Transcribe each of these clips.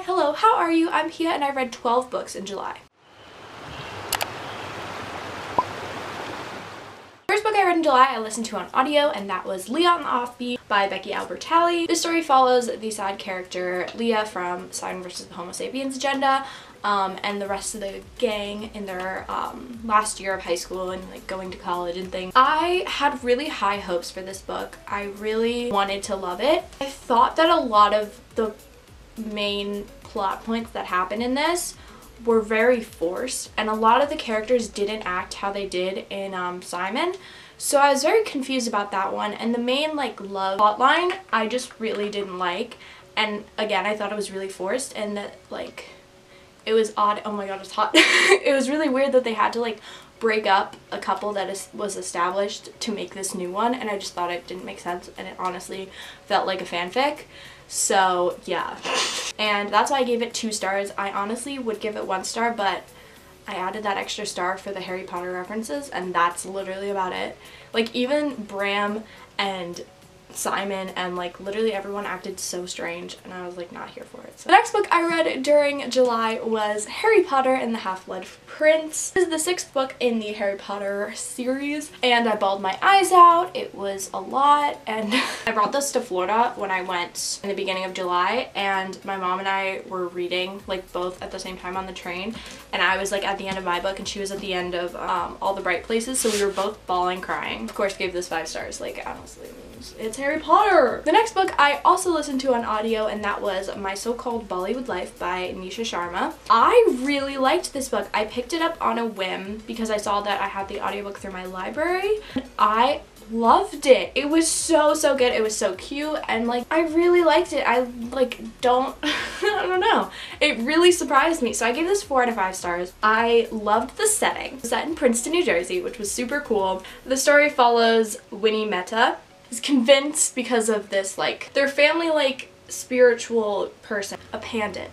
hello, how are you? I'm Pia and I read 12 books in July. First book I read in July I listened to on audio, and that was Leah on the Offbeat by Becky Albertalli. This story follows the side character Leah from Sign vs. the Homo Sapiens Agenda and the rest of the gang in their last year of high school and like going to college and things. I had really high hopes for this book. I really wanted to love it. I thought that a lot of the main plot points that happen in this were very forced, and a lot of the characters didn't act how they did in Simon. So I was very confused about that one, and the main like love plotline I just really didn't like, and again I thought it was really forced and that like it was odd. Oh my god, it's hot. It was really weird that they had to like break up a couple that was established to make this new one, and I just thought it didn't make sense, and it honestly felt like a fanfic. So yeah, and that's why I gave it 2 stars. I honestly would give it 1 star, but I added that extra star for the Harry Potter references, and that's literally about it. Like even Bram and Simon and like literally everyone acted so strange, and I was like not here for it. So the next book I read during July was Harry Potter and the Half-Blood Prince. This is the 6th book in the Harry Potter series, and I bawled my eyes out. It was a lot, and I brought this to Florida when I went in the beginning of July, and my mom and I were reading like both at the same time on the train, and I was like at the end of my book and she was at the end of All the Bright Places, so we were both bawling, crying. Of course gave this 5 stars. Like honestly, it's Harry Potter! The next book I also listened to on audio, and that was My So-Called Bollywood Life by Nisha Sharma. I really liked this book. I picked it up on a whim because I saw that I had the audiobook through my library. I loved it. It was so good. It was so cute, and like I really liked it. I like don't I don't know. It really surprised me. So I gave this 4 out of 5 stars. I loved the setting. It was set in Princeton, New Jersey, which was super cool. The story follows Winnie Mehta. Is convinced because of this like their family like spiritual person, a pandit,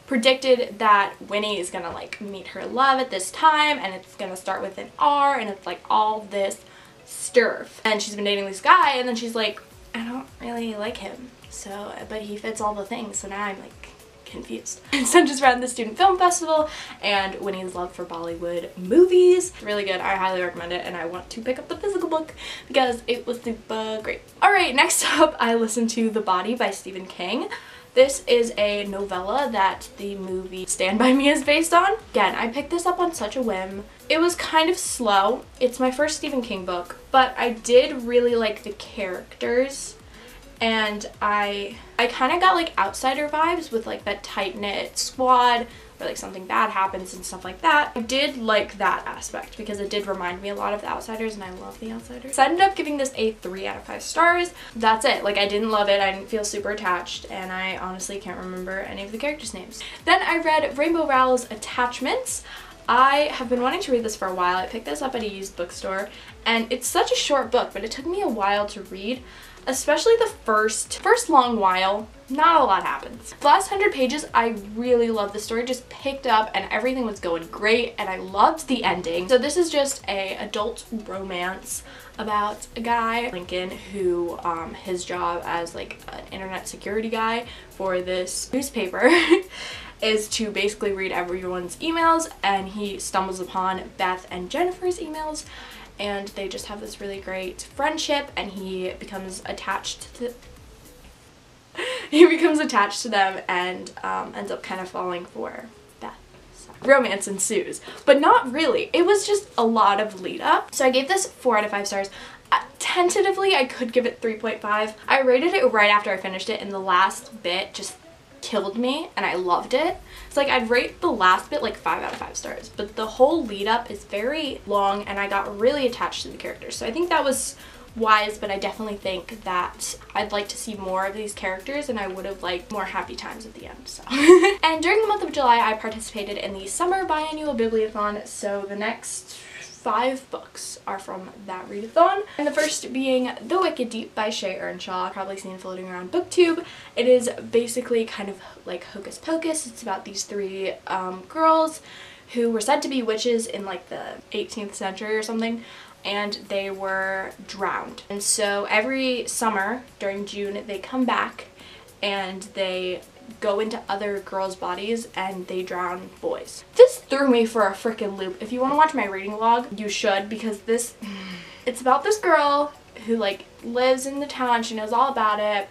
predicted that Winnie is gonna like meet her love at this time, and it's gonna start with an R, and it's like all this sturf, and she's been dating this guy, and then she's like, I don't really like him, so but he fits all the things, so now I'm like confused. So just ran the student film festival, and Winnie's love for Bollywood movies. Really good. I highly recommend it, and I want to pick up the physical book because it was super great. Alright, next up I listened to The Body by Stephen King. This is a novella that the movie Stand By Me is based on. Again, I picked this up on such a whim. It was kind of slow. It's my first Stephen King book, but I did really like the characters. And I kind of got like outsider vibes with like that tight-knit squad where like something bad happens and stuff like that. I did like that aspect because it did remind me a lot of The Outsiders, and I love The Outsiders. So I ended up giving this a 3 out of 5 stars. That's it. Like I didn't love it. I didn't feel super attached, and I honestly can't remember any of the characters' names. Then I read Rainbow Rowell's Attachments. I have been wanting to read this for a while. I picked this up at a used bookstore, and it's such a short book, but it took me a while to read. Especially the first long while, not a lot happens. The last 100 pages, I really loved. The story just picked up and everything was going great, and I loved the ending. So this is just a adult romance about a guy, Lincoln, who his job as like an internet security guy for this newspaper is to basically read everyone's emails, and he stumbles upon Beth and Jennifer's emails, and they just have this really great friendship, and he becomes attached to them and ends up kind of falling for Beth. So romance ensues, but not really. It was just a lot of lead up. So I gave this 4 out of 5 stars. Tentatively, I could give it 3.5. I rated it right after I finished it, and the last bit just killed me, and I loved it. It's like I'd rate the last bit like 5 out of 5 stars, but the whole lead up is very long, and I got really attached to the characters. So I think that was wise, but I definitely think that I'd like to see more of these characters, and I would have liked more happy times at the end. So and during the month of July I participated in the summer biannual bibliothon, so the next 5 books are from that readathon, and the first being The Wicked Deep by Shay Earnshaw, probably seen floating around booktube. It is basically kind of like Hocus Pocus. It's about these 3 girls who were said to be witches in like the 18th century or something, and they were drowned. And so every summer during June they come back and they go into other girls' bodies and they drown boys. This threw me for a freaking loop. If you want to watch my reading log, you should, because it's about this girl who like lives in the town. She knows all about it.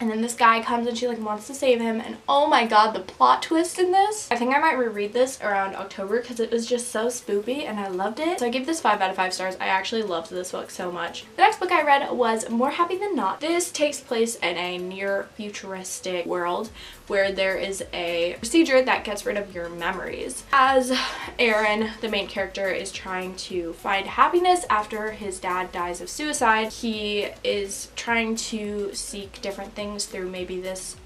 And then this guy comes and she like wants to save him, and oh my god, the plot twist in this. I think I might reread this around October because it was just so spoopy and I loved it. So I gave this 5 out of 5 stars. I actually loved this book so much. The next book I read was More Happy Than Not. This takes place in a near futuristic world where there is a procedure that gets rid of your memories. As Aaron, the main character, is trying to find happiness after his dad dies of suicide, he is trying to seek different things through maybe this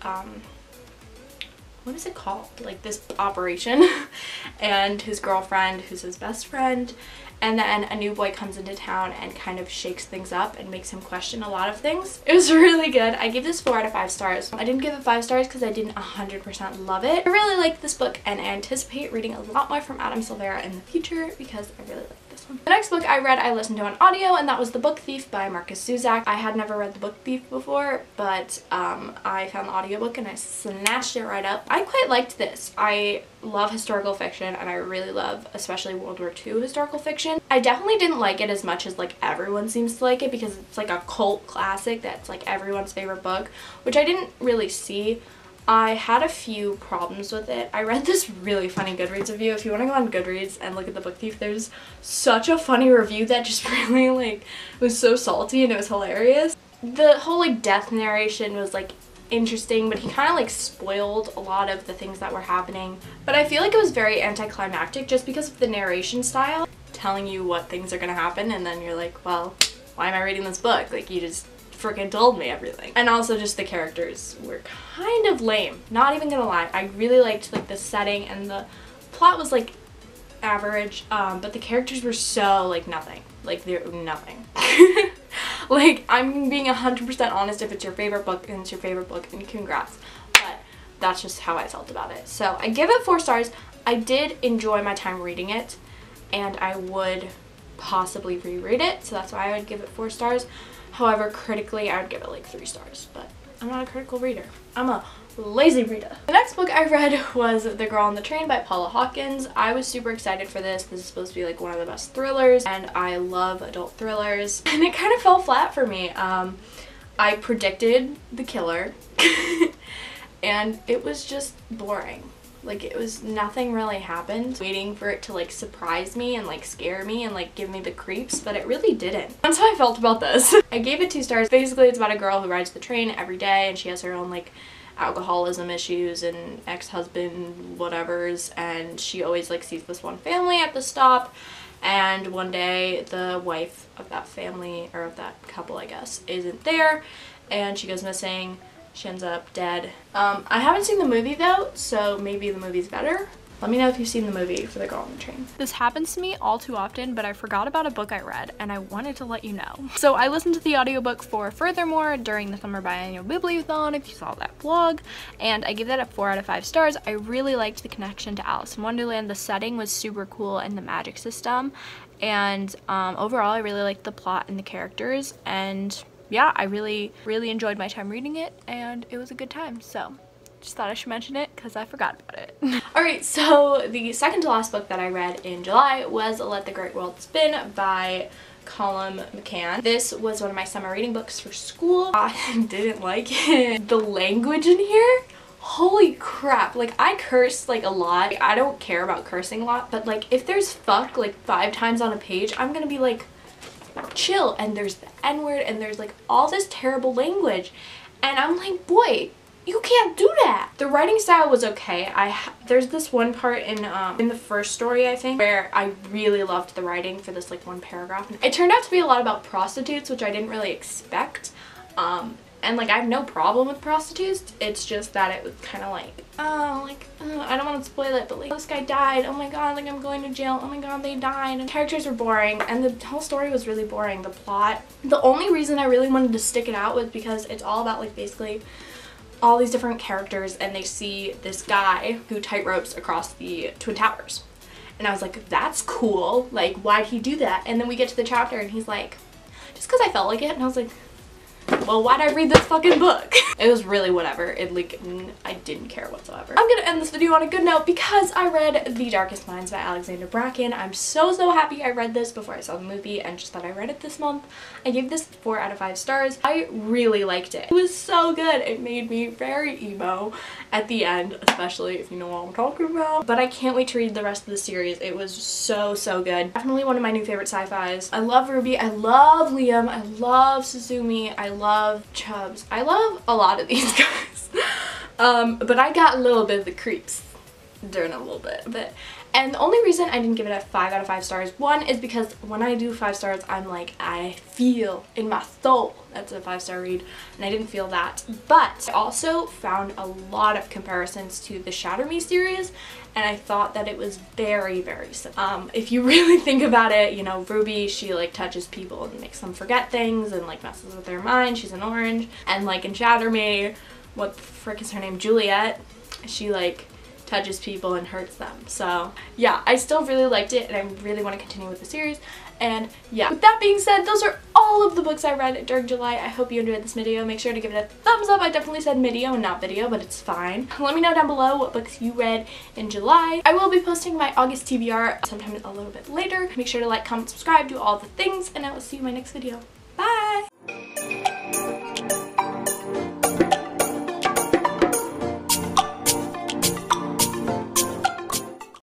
what is it called, like this operation, and his girlfriend who's his best friend, and then a new boy comes into town and kind of shakes things up and makes him question a lot of things. It was really good. I gave this 4 out of 5 stars. I didn't give it 5 stars because I didn't 100% love it. I really like this book and I anticipate reading a lot more from Adam Silvera in the future because I really like this one. The next book I read, I listened to on audio, and that was The Book Thief by Marcus Zuzak. I had never read The Book Thief before, but I found the audiobook and I snatched it right up. I quite liked this. I love historical fiction and I really love especially World War II historical fiction. I definitely didn't like it as much as like everyone seems to like it because it's like a cult classic that's like everyone's favorite book, which I didn't really see. I had a few problems with it. I read this really funny Goodreads review. If you want to go on Goodreads and look at The Book Thief, there's such a funny review that just really like was so salty and it was hilarious. The whole like death narration was like interesting, but he kind of like spoiled a lot of the things that were happening. But I feel like it was very anticlimactic just because of the narration style, telling you what things are gonna happen and then you're like, well, why am I reading this book? Like, you just freaking told me everything. And also just the characters were kind of lame, not even gonna lie. I really liked like the setting and the plot was like average, but the characters were so like nothing. Like, they're nothing. Like, I'm being 100% honest. If it's your favorite book and it's your favorite book, then congrats. But that's just how I felt about it. So I give it 4 stars. I did enjoy my time reading it and I would possibly reread it, so that's why I would give it 4 stars. However, critically I would give it like 3 stars, but I'm not a critical reader. I'm a lazy reader. The next book I read was The Girl on the Train by Paula Hawkins. I was super excited for this. This is supposed to be like one of the best thrillers and I love adult thrillers, and it kind of fell flat for me. I predicted the killer and it was just boring. Like, it was nothing really happened. Waiting for it to like surprise me and like scare me and like give me the creeps, but it really didn't. That's how I felt about this. I gave it 2 stars. Basically, it's about a girl who rides the train every day and she has her own like alcoholism issues and ex-husband whatevers, and she always like sees this one family at the stop, and one day the wife of that family, or of that couple I guess, isn't there and she goes missing. She ends up dead. I haven't seen the movie though, so maybe the movie's better. Let me know if you've seen the movie for The Girl on the Train. This happens to me all too often, but I forgot about a book I read and I wanted to let you know. So I listened to the audiobook for Furthermore during the Summer Biennial Bibliothon, if you saw that vlog, and I gave that a 4 out of 5 stars. I really liked the connection to Alice in Wonderland. The setting was super cool and the magic system, and overall I really liked the plot and the characters, and yeah, I really enjoyed my time reading it and it was a good time. So just thought I should mention it because I forgot about it. Alright, so the second to last book that I read in July was Let the Great World Spin by Colum McCann. This was one of my summer reading books for school. I didn't like it. The language in here, holy crap. Like, I curse like a lot. Like, I don't care about cursing a lot, but like if there's fuck like 5 times on a page, I'm gonna be like, chill. And there's the N-word and there's like all this terrible language and I'm like, boy, you can't do that. The writing style was okay. There's this one part in the first story, I think, where I really loved the writing for this like one paragraph. It turned out to be a lot about prostitutes, which I didn't really expect. And like, I have no problem with prostitutes. It's just that it was kind of like, I don't want to spoil it, but like, this guy died. Oh my god, like I'm going to jail. Oh my god, they died. And characters were boring and the whole story was really boring. The plot, the only reason I really wanted to stick it out was because it's all about like basically all these different characters and they see this guy who tightropes across the Twin Towers. And I was like, that's cool. Like, why'd he do that? And then we get to the chapter and he's like, just because I felt like it. And I was like, well, why'd I read this fucking book? It was really whatever. It like, I didn't care whatsoever. I'm gonna end this video on a good note because I read The Darkest Minds by Alexander Bracken. I'm so happy I read this before I saw the movie and just that I read it this month. I gave this 4 out of 5 stars. I really liked it. It was so good. It made me very emo at the end, especially if you know what I'm talking about. But I can't wait to read the rest of the series. It was so good. Definitely one of my new favorite sci-fis. I love Ruby. I love Liam. I love Suzumi. I love Chubbs. I love a lot of these guys. But I got a little bit of the creeps during a little bit. And the only reason I didn't give it a 5 out of 5 stars, one, is because when I do 5 stars, I'm like, I feel in my soul that's a 5-star read, and I didn't feel that. But I also found a lot of comparisons to the Shatter Me series, and I thought that it was very similar. If you really think about it, you know, Ruby, she like touches people and makes them forget things and like messes with their mind. She's an orange. And like in Shatter Me, what the frick is her name? Juliet. She like touches people and hurts them. So yeah, I still really liked it and I really want to continue with the series. And yeah, with that being said, those are all of the books I read during July. I hope you enjoyed this video. Make sure to give it a thumbs up. I definitely said video and not video, but it's fine. Let me know down below what books you read in July. I will be posting my August TBR sometime a little bit later. Make sure to like, comment, subscribe, do all the things, and I will see you in my next video. Bye!